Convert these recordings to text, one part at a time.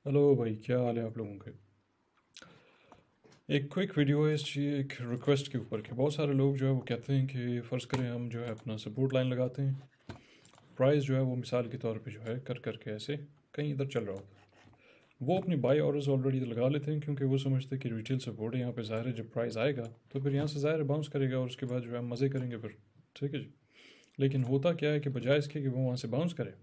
Hello भाई, क्या हाल है आप लोगों के। एक क्विक वीडियो है इस चीज़ एक रिक्वेस्ट के ऊपर कि बहुत सारे लोग जो है वो कहते हैं कि फ़र्ज़ करें हम जो है अपना सपोर्ट लाइन लगाते हैं। प्राइस जो है वो मिसाल के तौर पे जो है कर करके ऐसे कहीं इधर चल रहा होता है। वो अपनी बाई ऑर्डर्स ऑलरेडी लगा लेते हैं क्योंकि वो समझते हैं कि रिटेल सपोर्ट है यहाँ पे, ज़ाहिर है जब प्राइस आएगा तो फिर यहाँ से ज़ाहिर है बाउंस करेगा और उसके बाद जो है मज़े करेंगे फिर। ठीक है जी। लेकिन होता क्या है कि बजाय इसके कि वो वहाँ से बाउंस करे,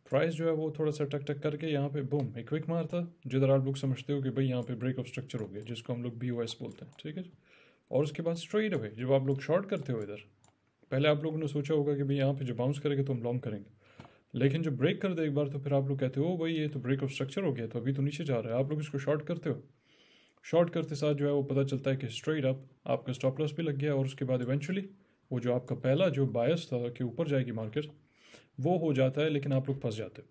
प्राइस जो है वो थोड़ा सा टक टक करके यहाँ पे बूम एक क्विक मारता, जिधर आप लोग समझते हो कि भाई यहाँ पे ब्रेक ऑफ स्ट्रक्चर हो गया, जिसको हम लोग BOS बोलते हैं। ठीक है जी। और उसके बाद स्ट्रेट अवे जब आप लोग शॉर्ट करते हो इधर, पहले आप लोगों ने सोचा होगा कि भाई यहाँ पे जब बाउंस करेंगे तो हम लॉन्ग करेंगे, लेकिन जब ब्रेक कर दे एक बार तो फिर आप लोग कहते हो भाई ये तो ब्रेक ऑफ स्ट्रक्चर हो गया, तो अभी तो नीचे जा रहा है, आप लोग इसको शॉर्ट करते हो। शॉर्ट करते साथ जो है वो पता चलता है कि स्ट्रेट अप आपका स्टॉप लॉस भी लग गया और उसके बाद इवेंचुअली वो जो आपका पहला जो बायस था कि ऊपर जाएगी मार्केट, वो हो जाता है, लेकिन आप लोग फंस जाते हो।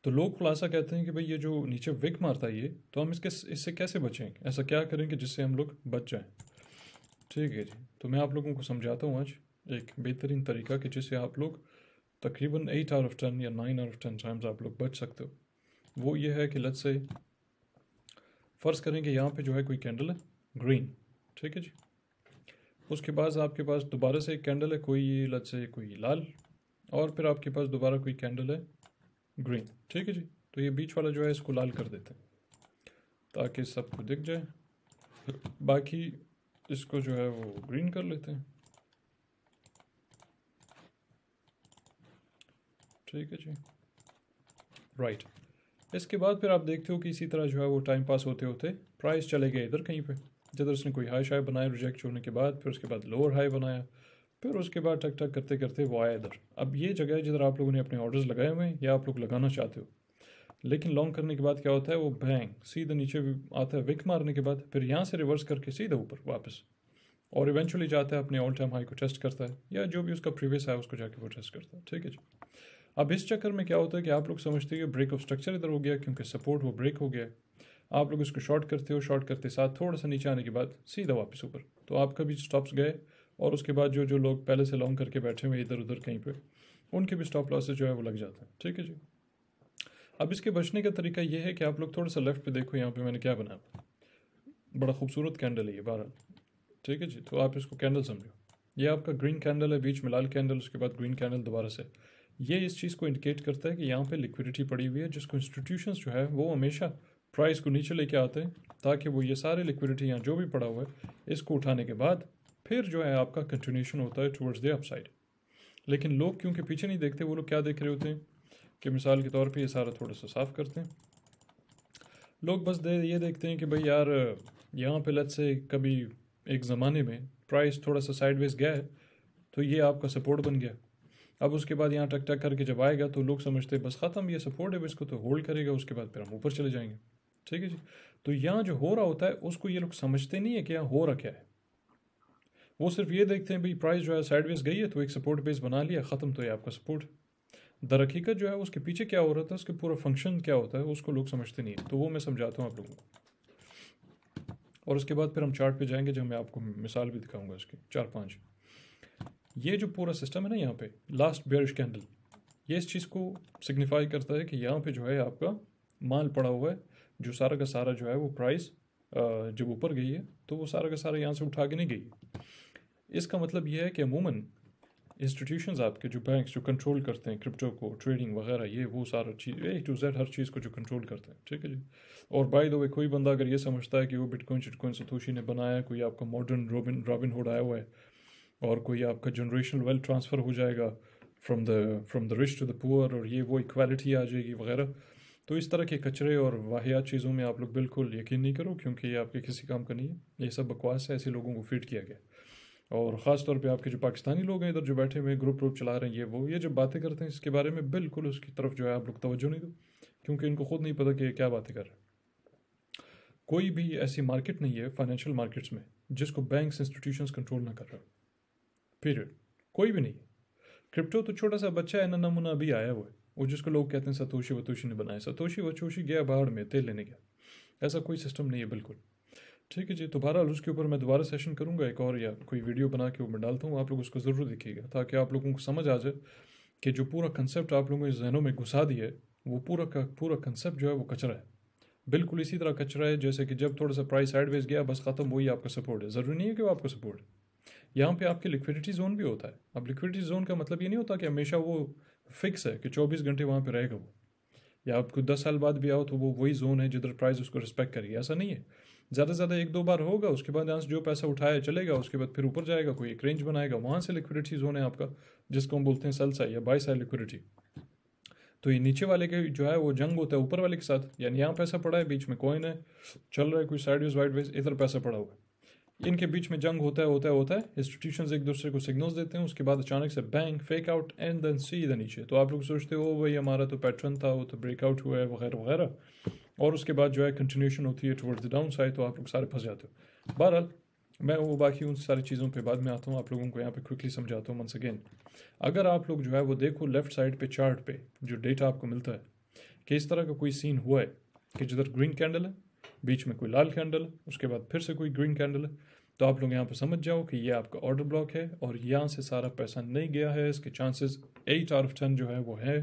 तो लोग खुलासा कहते हैं कि भाई ये जो नीचे विक मारता है ये, तो हम इससे कैसे बचेंगे, ऐसा क्या करेंगे जिससे हम लोग बच जाएं। ठीक है जी। तो मैं आप लोगों को समझाता हूँ आज एक बेहतरीन तरीका कि जिससे आप लोग तकरीबन 8 आउट ऑफ 10 या 9 आउट ऑफ 10 टाइम्स आप लोग बच सकते हो। वो ये है कि लेट्स से फ़र्ज़ करें कि यहाँ पे जो है कोई कैंडल है ग्रीन। ठीक है जी। उसके बाद आपके पास दोबारा से एक कैंडल है कोई, लेट्स से कोई लाल, और फिर आपके पास दोबारा कोई कैंडल है ग्रीन। ठीक है जी। तो ये बीच वाला जो है इसको लाल कर देते हैं ताकि सबको दिख जाए, बाकी इसको जो है वो ग्रीन कर लेते हैं। ठीक है जी। राइट। इसके बाद फिर आप देखते हो कि इसी तरह जो है वो टाइम पास होते होते प्राइस चले गए इधर कहीं पे, जिधर उसने कोई हाई शाई बनाया रिजेक्ट होने के बाद, फिर उसके बाद लोअर हाई बनाया, फिर उसके बाद टक टक करते करते वो आया इधर। अब ये जगह है जिधर आप लोगों ने अपने ऑर्डर्स लगाए हुए हैं या आप लोग लगाना चाहते हो, लेकिन लॉन्ग करने के बाद क्या होता है, वो बैंग सीधा नीचे आता है विक मारने के बाद, फिर यहाँ से रिवर्स करके सीधा ऊपर वापस, और इवेंचुअली जाता है अपने ऑल टाइम हाई को टेस्ट करता है या जो भी उसका प्रीवियस है उसको जाके वो टेस्ट करता है। ठीक है जी। अब इस चक्कर में क्या होता है कि आप लोग समझते हैं कि ब्रेक ऑफ स्ट्रक्चर इधर हो गया क्योंकि सपोर्ट वो ब्रेक हो गया है। आप लोग इसको शॉर्ट करते हो, शॉर्ट करते साथ थोड़ा सा नीचे आने के बाद सीधा वापस ऊपर, तो आपका भी स्टॉप्स गए, और उसके बाद जो जो लोग पहले से लॉन्ग करके बैठे हुए इधर उधर कहीं पे, उनके भी स्टॉप लॉसेस जो है वो लग जाते हैं। ठीक है जी। अब इसके बचने का तरीका ये है कि आप लोग थोड़ा सा लेफ्ट पे देखो, यहाँ पे मैंने क्या बनाया, बड़ा खूबसूरत कैंडल है ये बहरहाल। ठीक है जी। तो आप इसको कैंडल समझो, ये आपका ग्रीन कैंडल है, बीच में लाल कैंडल, उसके बाद ग्रीन कैंडल दोबारा से। ये इस चीज़ को इंडिकेट करता है कि यहाँ पे लिक्विडिटी पड़ी हुई है, जिसको इंस्टीट्यूशंस जो है वो हमेशा प्राइस को नीचे लेके आते हैं ताकि वो ये सारे लिक्विडिटी यहाँ जो भी पड़ा हुआ है इसको उठाने के बाद फिर जो है आपका कंटिन्यूशन होता है टुवर्ड्स द अपसाइड। लेकिन लोग क्योंकि पीछे नहीं देखते, वो लोग क्या देख रहे होते हैं कि मिसाल के तौर पे ये सारा थोड़ा सा साफ़ करते हैं, लोग बस ये देखते हैं कि भाई यार यहाँ पे लेट्स से कभी एक ज़माने में प्राइस थोड़ा सा साइडवेज गया है तो ये आपका सपोर्ट बन गया। अब उसके बाद यहाँ टक टक करके जब आएगा तो लोग समझते हैं बस ख़त्म, ये सपोर्ट है, इसको तो होल्ड करेगा, उसके बाद फिर हम ऊपर चले जाएंगे। ठीक है जी। तो यहाँ जो हो रहा होता है उसको ये लोग समझते नहीं है कि यहाँ हो रहा क्या है, वो सिर्फ ये देखते हैं भाई प्राइस जो है साइडवेज गई है तो एक सपोर्ट बेस बना लिया, ख़त्म, तो ये आपका सपोर्ट। दरअकीकत जो है उसके पीछे क्या हो रहा था, उसके पूरा फंक्शन क्या होता है उसको लोग समझते नहीं है, तो वो मैं समझाता हूँ आप लोगों को। और उसके बाद फिर हम चार्ट पे जाएंगे जब मैं आपको मिसाल भी दिखाऊंगा इसकी 4-5। ये जो पूरा सिस्टम है ना यहाँ पे लास्ट बेयरिश कैंडल, ये इस चीज़ को सिग्निफाई करता है कि यहाँ पे जो है आपका माल पड़ा हुआ है, जो सारा का सारा जो है वो प्राइस जब ऊपर गई है तो वो सारा का सारा यहाँ से उठा के नहीं गई। इसका मतलब ये है कि अमूमन इंस्टीट्यूशंस आपके जो बैंक्स जो कंट्रोल करते हैं क्रिप्टो को, ट्रेडिंग वगैरह, ये वो सारा चीज़ A to Z हर चीज़ को जो कंट्रोल करते हैं। ठीक है जी। और बाय द वे कोई बंदा अगर ये समझता है कि वो बिटकॉइन शिटकॉइन सतोशी ने बनाया है, कोई आपका मॉडर्न रॉबिन हुड आया हुआ है, और कोई आपका जनरेशनल वेल्थ ट्रांसफ़र हो जाएगा from the rich to the poor, और ये वो इक्वालिटी आ जाएगी वगैरह, तो इस तरह के कचरे और वाहियात चीज़ों में आप लोग बिल्कुल यकीन नहीं करो क्योंकि ये आपके किसी काम का नहीं है, ये सब बकवास है, ऐसे लोगों को फीड किया गया। और ख़ास तौर पे आपके जो पाकिस्तानी लोग हैं इधर जो बैठे हुए ग्रुप चला रहे हैं, ये जब बातें करते हैं इसके बारे में बिल्कुल उसकी तरफ जो है आप लोग तवज्जो नहीं दो, क्योंकि इनको खुद नहीं पता कि ये क्या बातें कर रहे हैं। कोई भी ऐसी मार्केट नहीं है फाइनेंशियल मार्केट्स में जिसको बैंक्स इंस्टीट्यूशंस कंट्रोल ना कर रहे हो, पीरियड। कोई भी नहीं है। क्रिप्टो तो छोटा सा बच्चा है ना, नमूना अभी आया हुआ है, वो जिसको लोग कहते हैं सतोशी वतोशी ने बनाया, सतोशी वतोशी गया बाहर में तेल लेने गया, ऐसा कोई सिस्टम नहीं है बिल्कुल। ठीक है जी। तो बहरहाल उसके ऊपर मैं दोबारा सेशन करूँगा एक और, या कोई वीडियो बना के वो मैं डालता हूँ, आप लोग उसको ज़रूर देखिएगा ताकि आप लोगों को समझ आ जाए कि जो पूरा कंसेप्ट आप लोगों ने जहनों में घुसा दिया है वो पूरा का पूरा कंसेप्ट जो है वो कचरा है, बिल्कुल इसी तरह कचरा है जैसे कि जब थोड़ा सा प्राइस साइडवेज गया बस ख़त्म, वही आपका सपोर्ट है। ज़रूरी नहीं है कि वो आपका सपोर्ट है। यहाँ पे आपके लिक्विडिटी जोन भी होता है। अब लिक्विडिटी जोन का मतलब ये नहीं होता कि हमेशा वो फिक्स है कि 24 घंटे वहाँ पे रहेगा वो, या आपको 10 साल बाद भी आओ तो वो वही जोन है जिधर प्राइस उसको रिस्पेक्ट करेगी, ऐसा नहीं है। ज़्यादा से ज़्यादा एक दो बार होगा, उसके बाद यहाँ से जो पैसा उठाया चलेगा, उसके बाद फिर ऊपर जाएगा, कोई एक रेंज बनाएगा, वहाँ से लिक्विडिटी जोन है आपका, जिसको हम बोलते हैं सेल साइड या बाय साइड लिक्विडिटी। तो ये नीचे वाले के जो है वो जंग होता है ऊपर वाले के साथ, यानी यहाँ पैसा पड़ा है, बीच में कॉइन है, चल रहा है कोई साइडवेज वाइडवेज, इधर पैसा पड़ा हुआ है, इनके बीच में जंग होता है। इंस्टीट्यूशंस एक दूसरे को सिग्नल्स देते हैं, उसके बाद अचानक से bank fake out and then see the नीचे। तो आप लोग सोचते हो भाई हमारा तो पैटर्न था, वो तो ब्रेकआउट हुआ है वगैरह वगैरह, और उसके बाद जो है कंटिन्यूशन होती है टुवर्ड्स द डाउन साइड, तो आप लोग सारे फंस जाते हो। बहरहाल मैं वो बाकी उन सारी चीज़ों पे बाद में आता हूँ, आप लोगों को यहाँ पे क्विकली समझाता हूँ वंस अगेन। अगर आप लोग जो है वो देखो लेफ्ट साइड पे चार्ट पे जो डेटा आपको मिलता है कि इस तरह का कोई सीन हुआ है कि जिधर ग्रीन कैंडल है, बीच में कोई लाल कैंडल है, उसके बाद फिर से कोई ग्रीन कैंडल है, तो आप लोग यहाँ पर समझ जाओ कि ये आपका ऑर्डर ब्लॉक है और यहाँ से सारा पैसा नहीं गया है। इसके चांसेस 8 आउट ऑफ 10 जो है वो है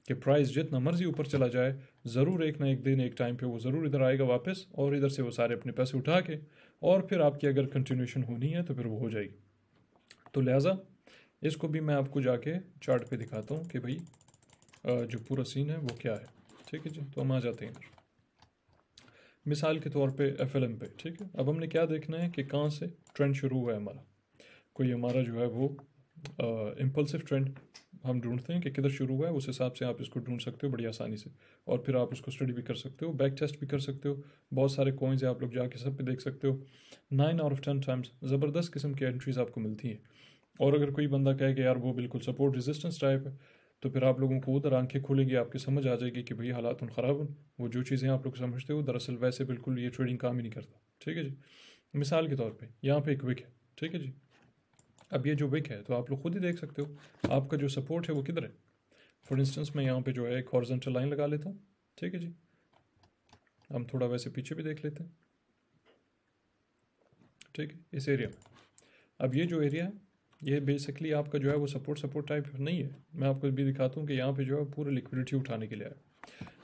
कि प्राइस जितना मर्जी ऊपर चला जाए, ज़रूर एक ना एक दिन एक टाइम पे वो ज़रूर इधर आएगा वापस, और इधर से वो सारे अपने पैसे उठा के, और फिर आपकी अगर कंटिन्यूशन होनी है तो फिर वो हो जाएगी। तो लिहाजा इसको भी मैं आपको जाके चार्ट पे दिखाता हूँ कि भाई जो पूरा सीन है वो क्या है। ठीक है जी, तो हम आ जाते हैं मिसाल के तौर पे FLM पे। ठीक है, अब हमने क्या देखना है कि कहाँ से ट्रेंड शुरू हुआ है हमारा, कोई हमारा जो है वो इम्पल्सिव ट्रेंड हम ढूंढते हैं कि किधर शुरू हुआ है, उस हिसाब से आप इसको ढूंढ सकते हो बड़ी आसानी से, और फिर आप उसको स्टडी भी कर सकते हो, बैक टेस्ट भी कर सकते हो। बहुत सारे कॉइन्स हैं, आप लोग जाके सब पे देख सकते हो। 9 आउट ऑफ 10 टाइम्स ज़बरदस्त किस्म की एंट्रीज आपको मिलती हैं। और अगर कोई बंदा कहे कि यार वो बिल्कुल सपोर्ट रेजिस्टेंस टाइप है, तो फिर आप लोगों को उधर आंखें खुलेगी, आपकी समझ आ जाएगी कि भाई हालात उन ख़राब हैं, वो जो चीज़ें आप लोग समझते हो दरअसल वैसे बिल्कुल ये ट्रेडिंग काम ही नहीं करता। ठीक है जी, मिसाल के तौर पे यहाँ पे एक विक है। ठीक है जी, अब ये जो विक है तो आप लोग खुद ही देख सकते हो आपका जो सपोर्ट है वो किधर है। फॉर इंस्टेंस मैं यहाँ पे जो है एक हॉरिजॉन्टल लाइन लगा लेता हूँ। ठीक है जी, हम थोड़ा वैसे पीछे भी देख लेते हैं। ठीक है, इस एरिया में अब ये जो एरिया है ये बेसिकली आपका जो है वो सपोर्ट टाइप नहीं है। मैं आपको भी दिखाता हूँ कि यहाँ पे जो है पूरे लिक्विडिटी उठाने के लिए है।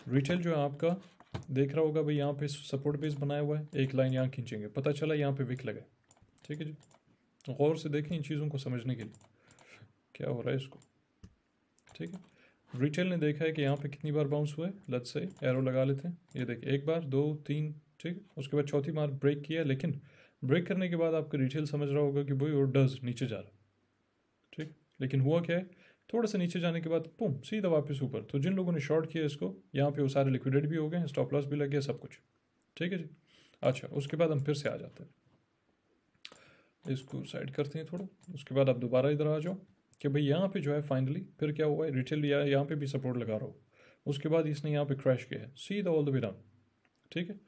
रिटेल जो है आपका देख रहा होगा भाई, यहाँ पे सपोर्ट बेस बनाया हुआ है, एक लाइन यहाँ खींचेंगे, पता चला यहाँ पे विक लगा। ठीक है जी, गौर से देखें इन चीज़ों को समझने के लिए क्या हो रहा है इसको। ठीक है, रिटेल ने देखा है कि यहाँ पे कितनी बार बाउंस हुआ है, लेट्स से एरो लगा लेते हैं, ये देखिए 1 बार 2 3। ठीक है, उसके बाद चौथी बार ब्रेक किया, लेकिन ब्रेक करने के बाद आपका रिटेल समझ रहा होगा कि भाई और डज नीचे जा रहा। ठीक, लेकिन हुआ क्या है, थोड़ा सा नीचे जाने के बाद पुम सीधा वापस ऊपर। तो जिन लोगों ने शॉर्ट किया इसको, यहाँ पे वो सारे लिक्विडेट भी हो गए, स्टॉप लॉस भी लग गया, सब कुछ। ठीक है जी, अच्छा उसके बाद हम फिर से आ जाते हैं, इसको साइड करते हैं थोड़ा। उसके बाद आप दोबारा इधर आ जाओ कि भाई यहाँ पे जो है फाइनली फिर क्या हुआ है, रिटेल यहाँ पे भी सपोर्ट लगा रहा हो, उसके बाद इसने यहाँ पे क्रैश किया है सीधा ऑल द वे डाउन। ठीक है,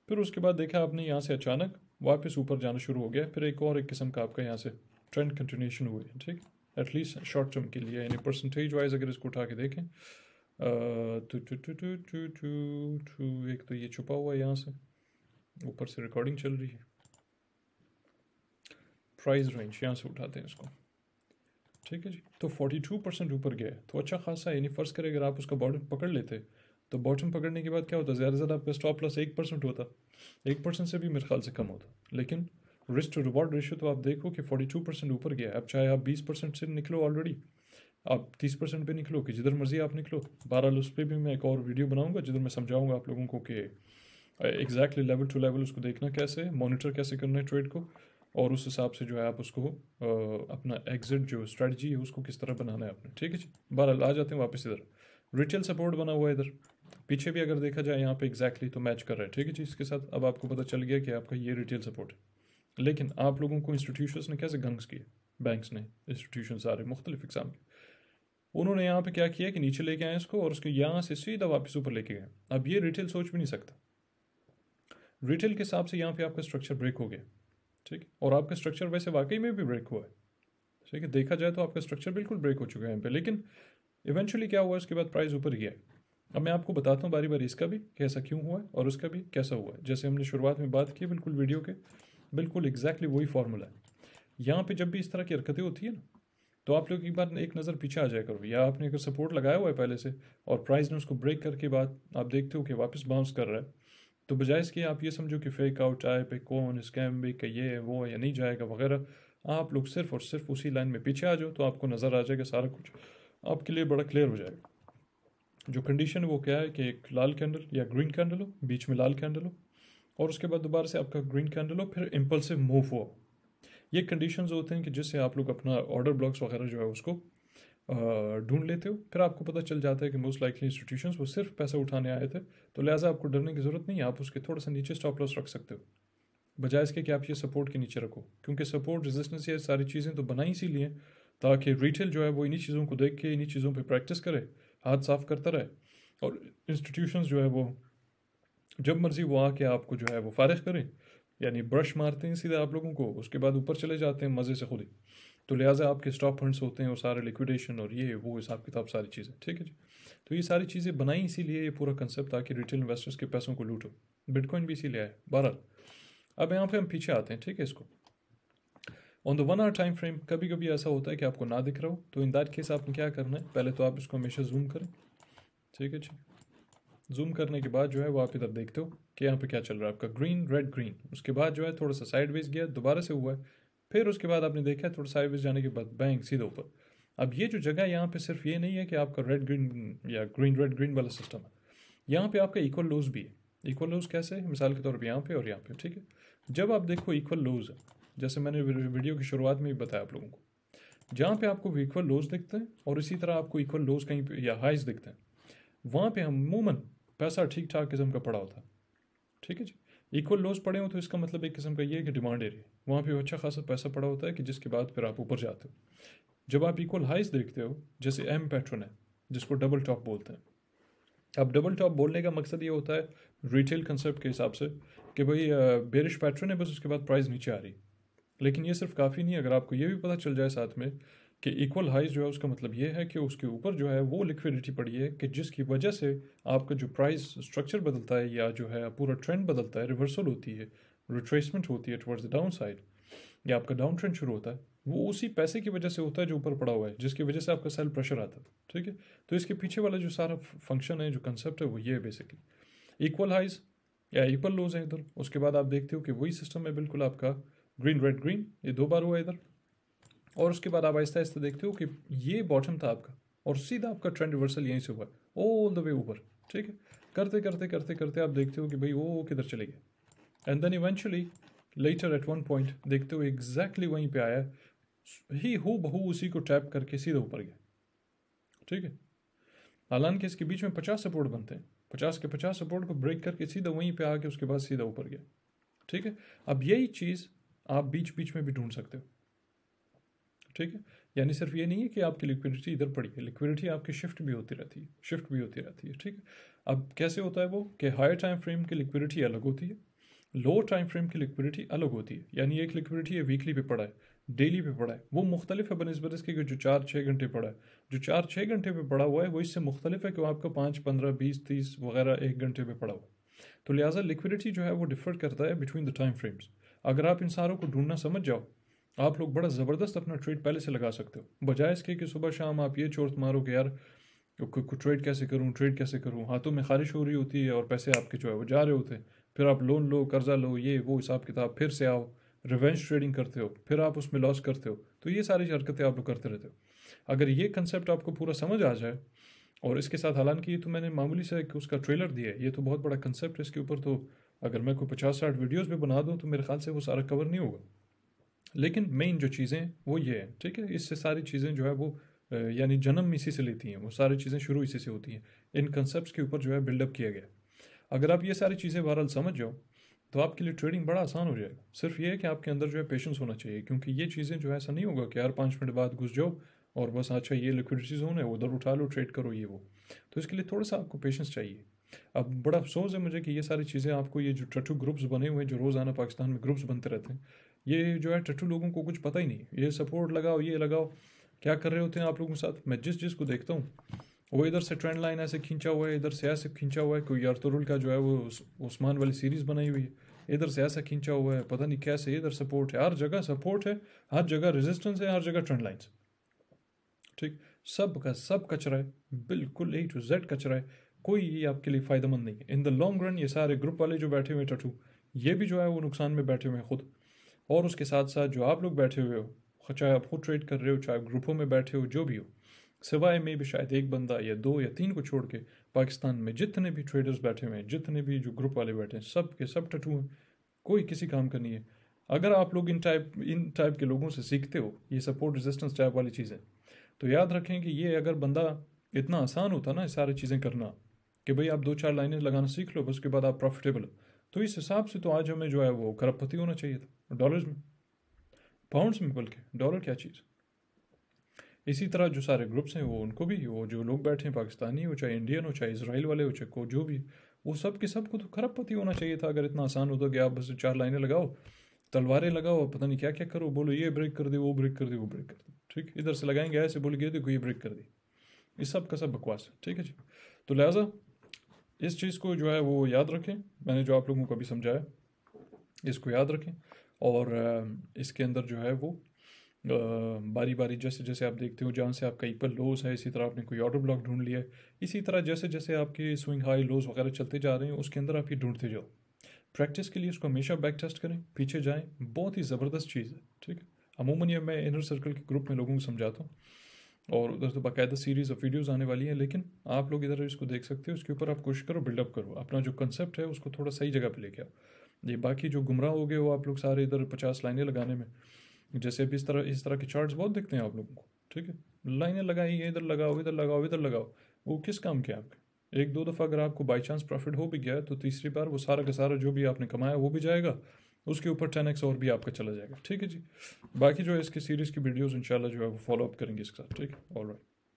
फिर उसके बाद देखा आपने यहाँ से अचानक वापस ऊपर जाना शुरू हो गया, फिर एक और एक किस्म का आपका यहाँ से ट्रेंड कंटिन्यूशन हुई है। ठीक, एटलीस्ट शॉर्ट टर्म के लिए, यानी परसेंटेज वाइज अगर इसको उठा के देखें एक तो ये छुपा हुआ है, यहाँ से ऊपर से रिकॉर्डिंग चल रही है, प्राइस रेंज यहाँ से उठाते हैं इसको। ठीक है जी, तो 42% ऊपर गया है, तो अच्छा खासा, यानी फ़र्ज़ करें अगर आप उसका बॉटम पकड़ लेते तो बॉटम पकड़ने के बाद क्या होता, ज़्यादा से ज़्यादा आपका स्टॉप लॉस 1% होता, 1% से भी मेरे ख्याल से कम होता। लेकिन रिस्क टू रिवॉर्ड रेशियो तो आप देखो कि 42% ऊपर गया है। अब चाहे आप 20% से निकलो ऑलरेडी, आप 30% पे निकलो, कि जिधर मर्जी आप निकलो। 12 उस पर भी मैं एक और वीडियो बनाऊंगा जिधर मैं समझाऊंगा आप लोगों को कि एग्जैक्टली लेवल टू लेवल उसको देखना कैसे, मॉनिटर कैसे करना है ट्रेड को, और उस हिसाब से जो है आप उसको अपना एग्जिट जो स्ट्रेटजी है उसको किस तरह बनाना है अपने। ठीक है जी, 12 आ जाते हैं वापस इधर, रिटेल सपोर्ट बना हुआ है इधर, पीछे भी अगर देखा जाए यहाँ पे एग्जैक्टली तो मैच कर रहा है। ठीक है जी, इसके साथ अब आपको पता चल गया कि आपका ये रिटेल सपोर्ट है। लेकिन आप लोगों को इंस्टीट्यूशंस ने कैसे गंग्स किए, बैंक्स ने, इंस्टीट्यूशन सारे मुख्तलिफ एग्जाम के, उन्होंने यहाँ पे क्या किया कि नीचे लेके आए इसको और उसको यहाँ से सीधा वापस ऊपर लेके गए। अब ये रिटेल सोच भी नहीं सकता, रिटेल के हिसाब से यहाँ पे आपका स्ट्रक्चर ब्रेक हो गया। ठीक, और आपका स्ट्रक्चर वैसे वाकई में भी ब्रेक हुआ है। ठीक है, देखा जाए तो आपका स्ट्रक्चर बिल्कुल ब्रेक हो चुका है यहाँ पे, लेकिन इवेंचुअली क्या हुआ, उसके बाद प्राइस ऊपर गया। अब मैं आपको बताता हूँ बारी बारी इसका भी कैसा क्यों हुआ है और उसका भी कैसा हुआ है। जैसे हमने शुरुआत में बात की बिल्कुल वीडियो के, बिल्कुल एग्जैक्टली वही फार्मूला है। यहाँ पे जब भी इस तरह की हरकतें होती है ना, तो आप लोग एक बार एक नज़र पीछे आ जाया करो, या आपने अगर सपोर्ट लगाया हुआ है पहले से और प्राइस ने उसको ब्रेक करके बाद आप देखते हो कि वापस बाउंस कर रहा है, तो बजाय इसके आप ये समझो कि फेक आउट आए पे कौन स्कैम भी कि ये है वो है या नहीं जाएगा वगैरह, आप लोग सिर्फ और सिर्फ उसी लाइन में पीछे आ जाओ, तो आपको नज़र आ जाएगा सारा कुछ आपके लिए बड़ा क्लियर हो जाएगा। जो कंडीशन है वो क्या है कि एक लाल कैंडल या ग्रीन कैंडल हो, बीच में लाल कैंडल हो, और उसके बाद दोबारा से आपका ग्रीन कैंडल हो, फिर इम्पल्सिव मूव हो। ये कंडीशंस होते हैं कि जिससे आप लोग अपना ऑर्डर ब्लॉक्स वगैरह जो है उसको ढूंढ लेते हो, फिर आपको पता चल जाता है कि मोस्ट लाइकली इंस्टीट्यूशंस वो सिर्फ पैसा उठाने आए थे, तो लिहाजा आपको डरने की ज़रूरत नहीं है, आप उसके थोड़ा सा नीचे स्टॉप लॉस रख सकते हो, बजाय इसके कि आप ये सपोर्ट के नीचे रखो, क्योंकि सपोर्ट रेजिस्टेंस ये सारी चीज़ें तो बनाई इसीलिए ताकि रिटेल जो है वो इन्हीं चीज़ों को देख के इन्हीं चीज़ों पे प्रैक्टिस करे, हाथ साफ करता रहे, और इंस्टीट्यूशंस जो है वो जब मर्जी वो आके आपको जो है वो फारिग करें, यानी ब्रश मारते हैं सीधे आप लोगों को, उसके बाद ऊपर चले जाते हैं मज़े से खुद ही। तो लिहाजा आपके स्टॉप फंड्स होते हैं वो सारे लिक्विडेशन और ये वो हिसाब किताब सारी चीज़ें, ठीक है जी। तो ये सारी चीज़ें बनाई इसीलिए, ये पूरा कंसेप्ट, ताकि रिटेल इन्वेस्टर्स के पैसों को लूटो। बिटकॉइन भी इसीलिए आया। बहरहाल अब यहाँ पे हम पीछे आते हैं, ठीक है। इसको on the 1 hour time frame कभी कभी ऐसा होता है कि आपको ना दिख रहा हो, तो इन दैट केस आपने क्या करना है, पहले तो आप इसको हमेशा जूम करें, ठीक है जी। जूम करने के बाद जो है वो आप इधर देखते हो कि यहाँ पे क्या चल रहा है, आपका ग्रीन रेड ग्रीन, उसके बाद जो है थोड़ा सा साइडवेज गया, दोबारा से हुआ है, फिर उसके बाद आपने देखा है थोड़ा साइडवेज जाने के बाद बैंक सीधा ऊपर। अब ये जो जगह यहाँ पे सिर्फ ये नहीं है कि आपका रेड ग्रीन या ग्रीन रेड ग्रीन वाला सिस्टम है, यहाँ पे आपका इक्वल लोज भी है। इक्वल लोज कैसे है, मिसाल के तौर पर यहाँ पे और यहाँ पे, ठीक है। जब आप देखो इक्वल लोज है, जैसे मैंने वीडियो की शुरुआत में भी बताया आप लोगों को, जहाँ पे आपको इक्वल लोज दिखते हैं और इसी तरह आपको इक्वल लोज कहीं पे या हाइज दिखते हैं, वहाँ पे हम अमूमन पैसा ठीक ठाक किस्म का पड़ा होता है, ठीक है जी। इक्वल लोज पड़े हो तो इसका मतलब एक किस्म का ये है कि डिमांड एरिया, वहाँ पे अच्छा खासा पैसा पड़ा होता है कि जिसके बाद फिर आप ऊपर जाते हो। जब आप इक्वल हाइज देखते हो, जैसे एम पैटर्न है जिसको डबल टॉप बोलते हैं, अब डबल टॉप बोलने का मकसद ये होता है रिटेल कंसेप्ट के हिसाब से कि भाई बेरिश पैटर्न है, बस उसके बाद प्राइस नीचे आ रही, लेकिन ये सिर्फ काफ़ी नहीं। अगर आपको ये भी पता चल जाए साथ में कि इक्वल हाइज जो है उसका मतलब ये है कि उसके ऊपर जो है वो लिक्विडिटी पड़ी है कि जिसकी वजह से आपका जो प्राइस स्ट्रक्चर बदलता है या जो है पूरा ट्रेंड बदलता है, रिवर्सल होती है, रिट्रेसमेंट होती है टुवर्ड्स द डाउन साइड, या आपका डाउन ट्रेंड शुरू होता है, वो उसी पैसे की वजह से होता है जो ऊपर पड़ा हुआ है, जिसकी वजह से आपका सेल प्रेशर आता है, ठीक है। तो इसके पीछे वाला जो सारा फंक्शन है, जो कंसेप्ट है, वो ये है बेसिकली इक्वल हाइज या इक्वल लोज है इधर, उसके बाद आप देखते हो कि वही सिस्टम है बिल्कुल आपका ग्रीन रेड ग्रीन, ये 2 बार हुआ इधर, और उसके बाद आप आहिस्ता आहिस्ता देखते हो कि ये बॉटम था आपका और सीधा आपका ट्रेंड रिवर्सल यहीं से हुआ ऑल द वे ऊपर, ठीक है। करते करते करते करते आप देखते हो कि भाई वो किधर चले गए, and then eventually later at one point देखते हो एग्जैक्टली वहीं पे आया ही, हु बहू उसी को टैप करके सीधा ऊपर गया, ठीक है। हालांकि इसके बीच में 50 सपोर्ट बनते हैं, 50 के 50 सपोर्ट को ब्रेक करके सीधा वहीं पे आके उसके बाद सीधा ऊपर गया, ठीक है। अब यही चीज़ आप बीच बीच में भी ढूंढ सकते हो, ठीक है। यानी सिर्फ ये नहीं है कि आपकी लिक्विडिटी इधर पड़ी है, लिक्विडिटी आपकी शिफ्ट भी होती रहती है, शिफ्ट भी होती रहती है, ठीक है। अब कैसे होता है वो कि हायर टाइम फ्रेम की लिक्विडिटी अलग होती है, लोअर टाइम फ्रेम की लिक्विडिटी अलग होती है। यानी एक लिक्विडिटी है वीकली पे पड़ा है, डेली पे पड़ा है, वो मुख्तलिफ है बनस्बत इसके जो 4-6 घंटे पड़ा है। जो 4-6 घंटे पे पड़ा हुआ है वो इससे मुख्तलिफ है कि वो आपका 5, 15, 20, 30 वगैरह 1 घंटे पे पड़ा हुआ है। तो लिहाजा लिक्विडिटी जो है वो डिफर करता है बिटवीन द टाइम फ्रेम्स। अगर आप इन सारों को ढूंढना समझ जाओ, आप लोग बड़ा ज़बरदस्त अपना ट्रेड पहले से लगा सकते हो, बजाय इसके कि सुबह शाम आप ये चोट मारो कि यार ट्रेड कैसे करूँ, ट्रेड कैसे करूँ, हाथों में खारिश हो रही होती है और पैसे आपके जो है वो जा रहे होते हैं, फिर आप लोन लो, कर्जा लो, ये वो हिसाब किताब, फिर से आओ रिवेंज ट्रेडिंग करते हो, फिर आप उसमें लॉस करते हो। तो ये सारी हरकतें आप लोग करते रहते हो। अगर ये कंसेप्ट आपको पूरा समझ आ जाए, और इसके साथ हालांकि ये तो मैंने मामूली से उसका ट्रेलर दिया है, ये तो बहुत बड़ा कंसेप्ट है, इसके ऊपर तो अगर मैं कोई 50-60 वीडियोज़ भी बना दूँ तो मेरे ख्याल से वो सारा कवर नहीं होगा, लेकिन मेन जो चीज़ें वो ये है, ठीक है। इससे सारी चीज़ें जो है वो यानी जन्म इसी से लेती हैं, वो सारी चीज़ें शुरू इसी से होती हैं, इन कंसेप्ट के ऊपर जो है बिल्डअप किया गया। अगर आप ये सारी चीज़ें बहरहाल समझ जाओ तो आपके लिए ट्रेडिंग बड़ा आसान हो जाएगा। सिर्फ ये है कि आपके अंदर जो है पेशेंस होना चाहिए, क्योंकि ये चीज़ें जो है ऐसा नहीं होगा कि यार 5 मिनट बाद घुस जाओ और बस अच्छा ये लिक्विडिटी जोन है उधर उठा लो, ट्रेड करो, ये वो। तो इसके लिए थोड़ा सा आपको पेशेंस चाहिए। अब बड़ा अफसोस है मुझे कि ये सारी चीज़ें आपको, ये जो टट्टू ग्रुप्स बने हुए हैं जो रोज़ाना पाकिस्तान में ग्रुप्स बनते रहते हैं, ये जो है टट्टू लोगों को कुछ पता ही नहीं, ये सपोर्ट लगाओ, ये लगाओ, क्या कर रहे होते हैं आप लोगों के साथ। मैं जिस को देखता हूँ वो इधर से ट्रेंड लाइन ऐसे खींचा हुआ है, इधर से ऐसे खींचा हुआ है, कोई अर्तुरुल का जो है वो उस्मान वाली सीरीज़ बनाई हुई है, इधर से ऐसा खींचा हुआ है, पता नहीं कैसे, इधर सपोर्ट है, हर जगह सपोर्ट है, हर जगह रेजिस्टेंस है, हर जगह ट्रेंड लाइन्स। ठीक, सब का सब कचरा है, बिल्कुल A to Z कचरा है, कोई ये आपके लिए फ़ायदेमंद नहीं है। इन द लॉन्ग रन ये सारे ग्रुप वाले जो बैठे हुए टट्टू, ये भी जो है वो नुकसान में बैठे हुए हैं खुद, और उसके साथ साथ जो आप लोग बैठे हुए हो, चाहे आप खुद ट्रेड कर रहे हो, चाहे आप ग्रुपों में बैठे हो, जो भी हो, सिवाय में भी शायद एक बंदा या दो या तीन को छोड़ के पाकिस्तान में जितने भी ट्रेडर्स बैठे हुए हैं, जितने भी जो ग्रुप वाले बैठे हैं, सब के सब टट्टू हैं, कोई किसी काम का नहीं है। अगर आप लोग इन टाइप के लोगों से सीखते हो ये सपोर्ट रेजिस्टेंस टाइप वाली चीज़ें, तो याद रखें कि ये अगर बंदा इतना आसान होता ना ये सारी चीज़ें करना, कि भाई आप 2-4 लाइनें लगाना सीख लो बस, उसके बाद आप प्रॉफिटेबल हो, तो इस हिसाब से तो आज हमें जो है वो खरबपति होना चाहिए था, डॉलर्स में, पाउंड्स में, बल्कि डॉलर क्या चीज़। इसी तरह जो सारे ग्रुप्स हैं वो उनको भी, वो जो लोग बैठे हैं पाकिस्तानी हो, चाहे इंडियन हो, चाहे इसराइल वाले हो, चाहे को जो भी, वो सब के सब को तो खरबपति होना चाहिए था अगर इतना आसान होता कि आप बस 4 लाइनें लगाओ, तलवारें लगाओ, पता नहीं क्या क्या करो, बोलो ये ब्रेक कर दे, वो ब्रेक कर दे, वो ब्रेक कर दे, ठीक, इधर से लगाएंगे ऐसे, बोलेंगे देखो ये ब्रेक कर दी, इस सब का सब बकवास है, ठीक है जी। तो लिहाजा इस चीज़ को जो है वो याद रखें, मैंने जो आप लोगों को अभी समझाया इसको याद रखें, और इसके अंदर जो है वो बारी बारी जैसे जैसे आप देखते हो जहाँ से आपका इक्वल लोज है, इसी तरह आपने कोई ऑर्डर ब्लॉक ढूंढ लिया है, इसी तरह जैसे जैसे आपके स्विंग हाई लोज वगैरह चलते जा रहे हैं उसके अंदर आप ये ढूंढते जाओ। प्रैक्टिस के लिए इसको हमेशा बैक टेस्ट करें, पीछे जाएं, बहुत ही ज़बरदस्त चीज़ है, ठीक है। अमूमन ये मैं इनर सर्कल के ग्रुप में लोगों को समझाता हूँ, और उधर तो बाकायदा सीरीज़ ऑफ वीडियोज़ आने वाली हैं, लेकिन आप लोग इधर इसको देख सकते हो, उसके ऊपर आप कोशिश करो, बिल्डअप करो, अपना जो कंसेप्ट है उसको थोड़ा सही जगह पे लेके आओ। ये बाकी जो गुमराह हो गए हो आप लोग सारे इधर 50 लाइनें लगाने में, जैसे अभी इस तरह के चार्ट्स बहुत दिखते हैं आप लोगों को, ठीक है, लाइनें लगाई हैं, इधर लगाओ, इधर लगाओ, इधर लगाओ, वो किस काम के आपके। एक दो दफ़ा अगर आपको बाई चांस प्रॉफिट हो भी गया है तो तीसरी बार वो सारा का सारा जो भी आपने कमाया वो भी जाएगा, उसके ऊपर 10x और भी आपका चला जाएगा, ठीक है जी। बाकी जो है इसकी सीरीज़ की वीडियोज़ इंशाल्लाह जो है वो फॉलो अप करेंगे इसके साथ, ठीक है, ऑलराइट।